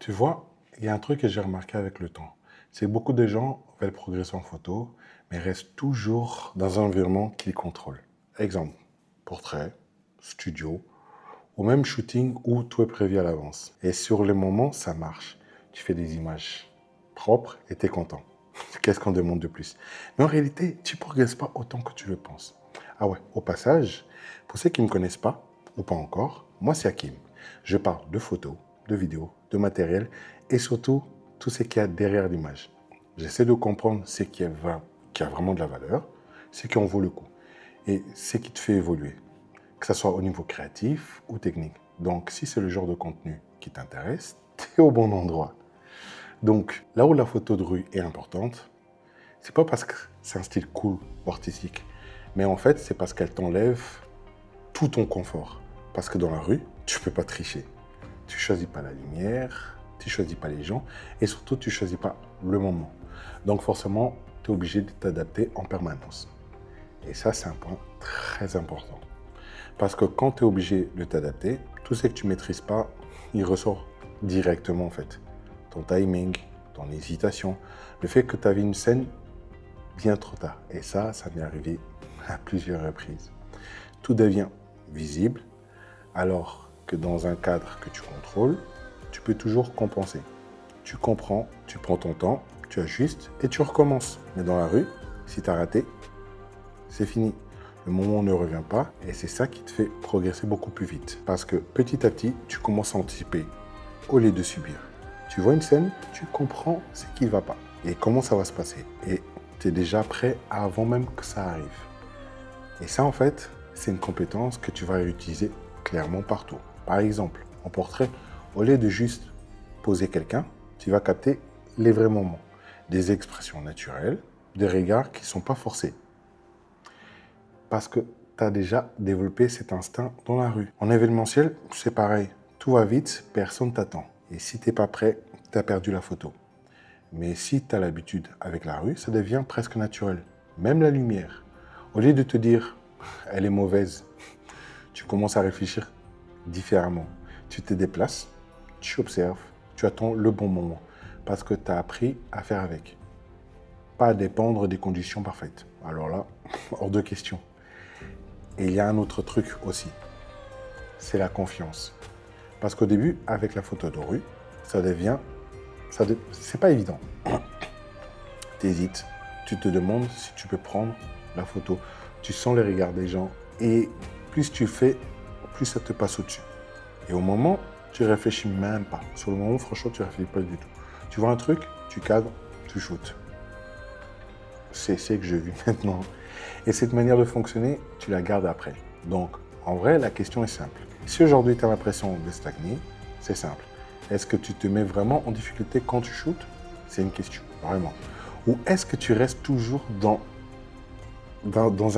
Tu vois, il y a un truc que j'ai remarqué avec le temps. C'est que beaucoup de gens veulent progresser en photo, mais restent toujours dans un environnement qu'ils contrôlent. Exemple, portrait, studio, ou même shooting où tout est prévu à l'avance. Et sur le moment, ça marche. Tu fais des images propres et tu es content. Qu'est-ce qu'on demande de plus? Mais en réalité, tu ne progresses pas autant que tu le penses. Ah ouais, au passage, pour ceux qui ne me connaissent pas, ou pas encore, moi c'est Hakim. Je parle de photos, de vidéos, de matériel et surtout tout ce qu'il y a derrière l'image. J'essaie de comprendre ce qui a vraiment de la valeur, ce qui en vaut le coup et ce qui te fait évoluer, que ce soit au niveau créatif ou technique. Donc si c'est le genre de contenu qui t'intéresse, tu es au bon endroit. Donc là où la photo de rue est importante, c'est pas parce que c'est un style cool ou artistique, mais en fait c'est parce qu'elle t'enlève tout ton confort. Parce que dans la rue, tu peux pas tricher. Tu choisis pas la lumière, tu choisis pas les gens et surtout tu choisis pas le moment. Donc forcément, tu es obligé de t'adapter en permanence. Et ça, c'est un point très important. Parce que quand tu es obligé de t'adapter, tout ce que tu maîtrises pas, il ressort directement en fait. Ton timing, ton hésitation, le fait que tu as vu une scène bien trop tard. Et ça m'est arrivé à plusieurs reprises. Tout devient visible, alors que dans un cadre que tu contrôles, tu peux toujours compenser. Tu comprends, tu prends ton temps, tu ajustes et tu recommences. Mais dans la rue, si tu as raté, c'est fini. Le moment ne revient pas et c'est ça qui te fait progresser beaucoup plus vite. Parce que petit à petit, tu commences à anticiper au lieu de subir. Tu vois une scène, tu comprends ce qui ne va pas et comment ça va se passer. Et tu es déjà prêt avant même que ça arrive. Et ça, en fait, c'est une compétence que tu vas utiliser clairement partout. Par exemple, en portrait, au lieu de juste poser quelqu'un, tu vas capter les vrais moments, des expressions naturelles, des regards qui ne sont pas forcés. Parce que tu as déjà développé cet instinct dans la rue. En événementiel, c'est pareil. Tout va vite, personne t'attend. Et si tu n'es pas prêt, tu as perdu la photo. Mais si tu as l'habitude avec la rue, ça devient presque naturel. Même la lumière. Au lieu de te dire, elle est mauvaise, tu commences à réfléchir différemment. Tu te déplaces, tu observes, tu attends le bon moment. Parce que tu as appris à faire avec. Pas à dépendre des conditions parfaites. Alors là, hors de question. Et il y a un autre truc aussi. C'est la confiance. Parce qu'au début, avec la photo de rue, c'est pas évident. Tu hésites, tu te demandes si tu peux prendre la photo. Tu sens les regards des gens et plus tu fais, plus ça te passe au-dessus. Et au moment, tu réfléchis même pas. Sur le moment, franchement, tu réfléchis pas du tout. Tu vois un truc, tu cadres, tu shootes. C'est ce que j'ai vu maintenant. Et cette manière de fonctionner, tu la gardes après. Donc, en vrai, la question est simple. Si aujourd'hui tu as l'impression de stagner, c'est simple. Est-ce que tu te mets vraiment en difficulté quand tu shootes? C'est une question, vraiment. Ou est-ce que tu restes toujours dans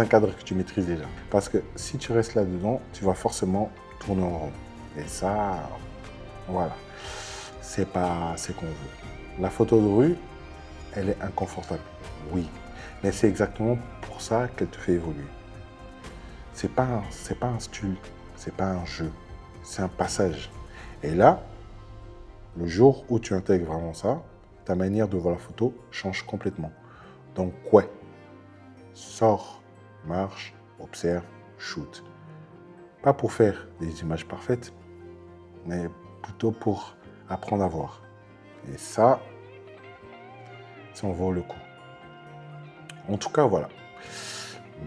un cadre que tu maîtrises déjà? Parce que si tu restes là-dedans, tu vas forcément tourner en rond. Et ça, voilà, c'est pas ce qu'on veut. La photo de rue, elle est inconfortable, oui. Mais c'est exactement pour ça qu'elle te fait évoluer. C'est pas un style, c'est pas un jeu, c'est un passage. Et là, le jour où tu intègres vraiment ça, ta manière de voir la photo change complètement. Donc, ouais, sors, marche, observe, shoot. Pas pour faire des images parfaites, mais plutôt pour apprendre à voir. Et ça en vaut le coup. En tout cas, voilà.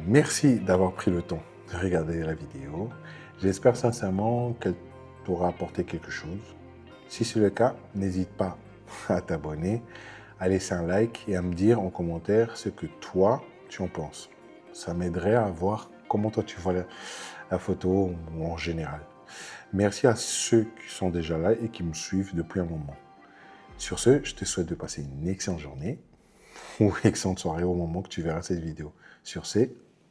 Merci d'avoir pris le temps de regarder la vidéo. J'espère sincèrement qu'elle t'aura apporté quelque chose. Si c'est le cas, n'hésite pas à t'abonner, à laisser un like et à me dire en commentaire ce que toi, tu en penses. Ça m'aiderait à voir comment toi tu vois la photo ou en général. Merci à ceux qui sont déjà là et qui me suivent depuis un moment. Sur ce, je te souhaite de passer une excellente journée ou excellente soirée au moment que tu verras cette vidéo. Sur ce,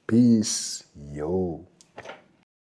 peace, yo!